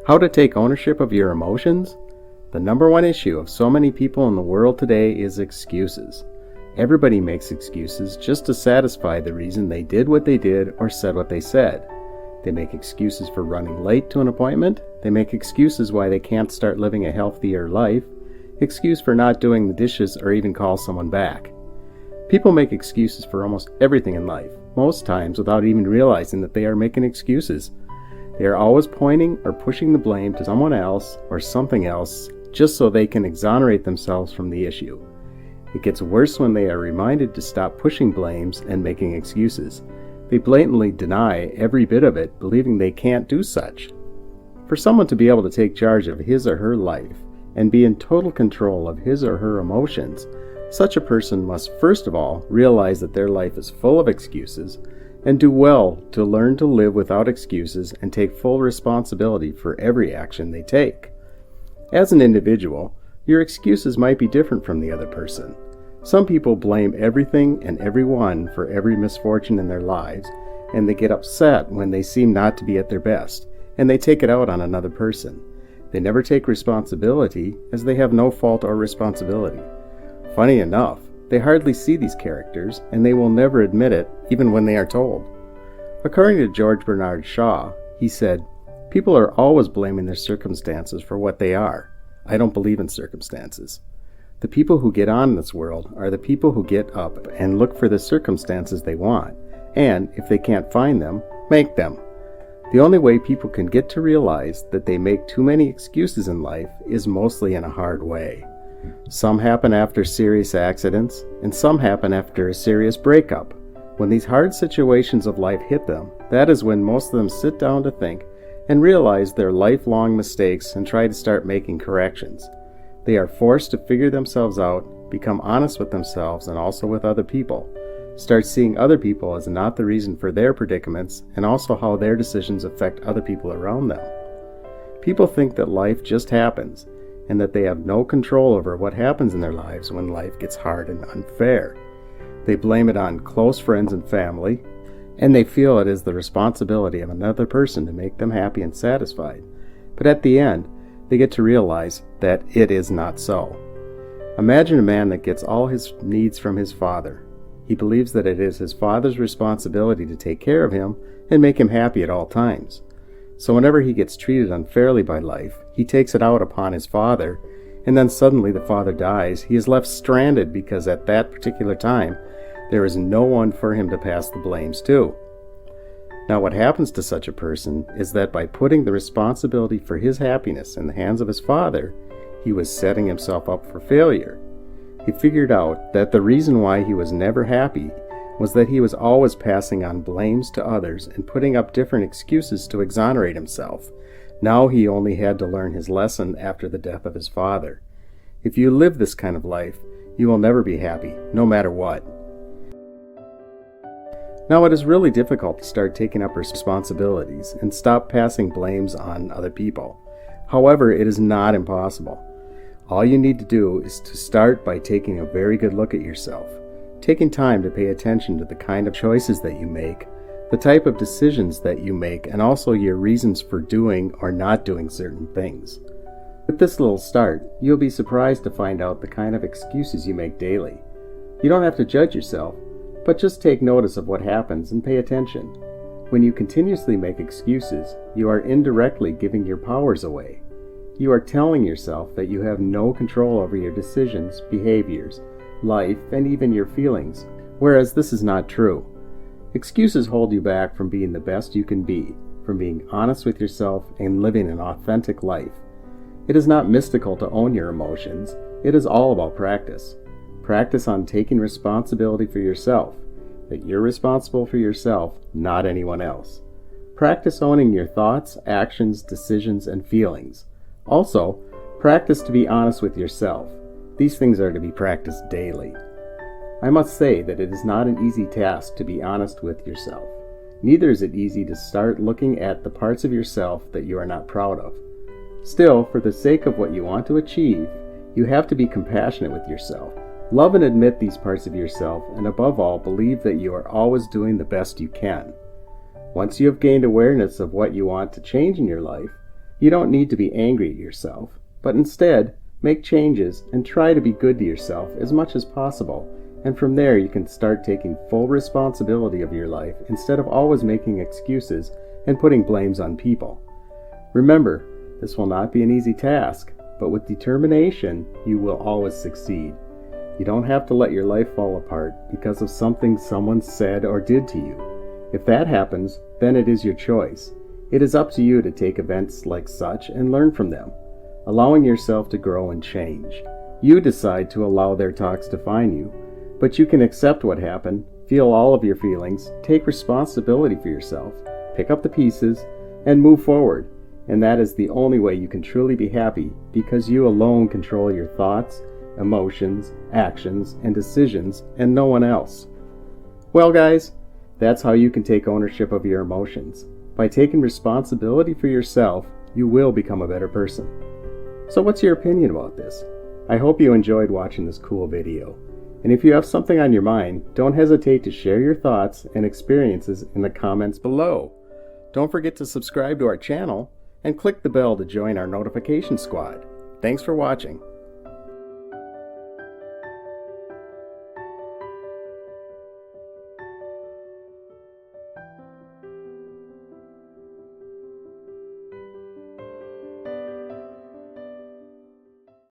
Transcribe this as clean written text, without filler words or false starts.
How to take ownership of your emotions? The number one issue of so many people in the world today is excuses. Everybody makes excuses just to satisfy the reason they did what they did or said what they said. They make excuses for running late to an appointment. They make excuses why they can't start living a healthier life. Excuse for not doing the dishes or even call someone back. People make excuses for almost everything in life, most times without even realizing that they are making excuses. They are always pointing or pushing the blame to someone else or something else just so they can exonerate themselves from the issue. It gets worse when they are reminded to stop pushing blames and making excuses. They blatantly deny every bit of it, believing they can't do such. For someone to be able to take charge of his or her life and be in total control of his or her emotions, such a person must first of all realize that their life is full of excuses and do well to learn to live without excuses and take full responsibility for every action they take. As an individual, your excuses might be different from the other person. Some people blame everything and everyone for every misfortune in their lives, and they get upset when they seem not to be at their best, and they take it out on another person. They never take responsibility as they have no fault or responsibility. Funny enough, they hardly see these characters, and they will never admit it, even when they are told. According to George Bernard Shaw, he said, "People are always blaming their circumstances for what they are. I don't believe in circumstances. The people who get on in this world are the people who get up and look for the circumstances they want, and if they can't find them, make them. The only way people can get to realize that they make too many excuses in life is mostly in a hard way. Some happen after serious accidents, and some happen after a serious breakup. When these hard situations of life hit them, that is when most of them sit down to think and realize their lifelong mistakes and try to start making corrections. They are forced to figure themselves out, become honest with themselves and also with other people, start seeing other people as not the reason for their predicaments and also how their decisions affect other people around them. People think that life just happens and that they have no control over what happens in their lives when life gets hard and unfair. They blame it on close friends and family, and they feel it is the responsibility of another person to make them happy and satisfied. But at the end, they get to realize that it is not so. Imagine a man that gets all his needs from his father. He believes that it is his father's responsibility to take care of him and make him happy at all times. So whenever he gets treated unfairly by life, he takes it out upon his father, and then suddenly the father dies. He is left stranded because at that particular time, there is no one for him to pass the blames to. Now what happens to such a person is that by putting the responsibility for his happiness in the hands of his father, he was setting himself up for failure. He figured out that the reason why he was never happy was that he was always passing on blames to others and putting up different excuses to exonerate himself. Now he only had to learn his lesson after the death of his father. If you live this kind of life, you will never be happy, no matter what. Now it is really difficult to start taking up responsibilities and stop passing blames on other people. However, it is not impossible. All you need to do is to start by taking a very good look at yourself, taking time to pay attention to the kind of choices that you make, the type of decisions that you make, and also your reasons for doing or not doing certain things. With this little start, you'll be surprised to find out the kind of excuses you make daily. You don't have to judge yourself, but just take notice of what happens and pay attention. When you continuously make excuses, you are indirectly giving your powers away. You are telling yourself that you have no control over your decisions, behaviors, life, and even your feelings, whereas this is not true. Excuses hold you back from being the best you can be, from being honest with yourself and living an authentic life. It is not mystical to own your emotions. It is all about practice. Practice on taking responsibility for yourself, that you're responsible for yourself, not anyone else. Practice owning your thoughts, actions, decisions, and feelings. Also, practice to be honest with yourself. These things are to be practiced daily. I must say that it is not an easy task to be honest with yourself. Neither is it easy to start looking at the parts of yourself that you are not proud of. Still, for the sake of what you want to achieve, you have to be compassionate with yourself. Love and admit these parts of yourself, and above all, believe that you are always doing the best you can. Once you have gained awareness of what you want to change in your life, You don't need to be angry at yourself, but instead, make changes and try to be good to yourself as much as possible, and from there you can start taking full responsibility of your life instead of always making excuses and putting blames on people. Remember, this will not be an easy task, but with determination, you will always succeed. You don't have to let your life fall apart because of something someone said or did to you. If that happens, then it is your choice. It is up to you to take events like such and learn from them, allowing yourself to grow and change. You decide to allow their talks to define you, but you can accept what happened, feel all of your feelings, take responsibility for yourself, pick up the pieces, and move forward. And that is the only way you can truly be happy, because you alone control your thoughts, emotions, actions, and decisions, and no one else. Well, guys, that's how you can take ownership of your emotions. By taking responsibility for yourself, you will become a better person. So what's your opinion about this? I hope you enjoyed watching this cool video. And if you have something on your mind, don't hesitate to share your thoughts and experiences in the comments below. Don't forget to subscribe to our channel and click the bell to join our notification squad. Thanks for watching.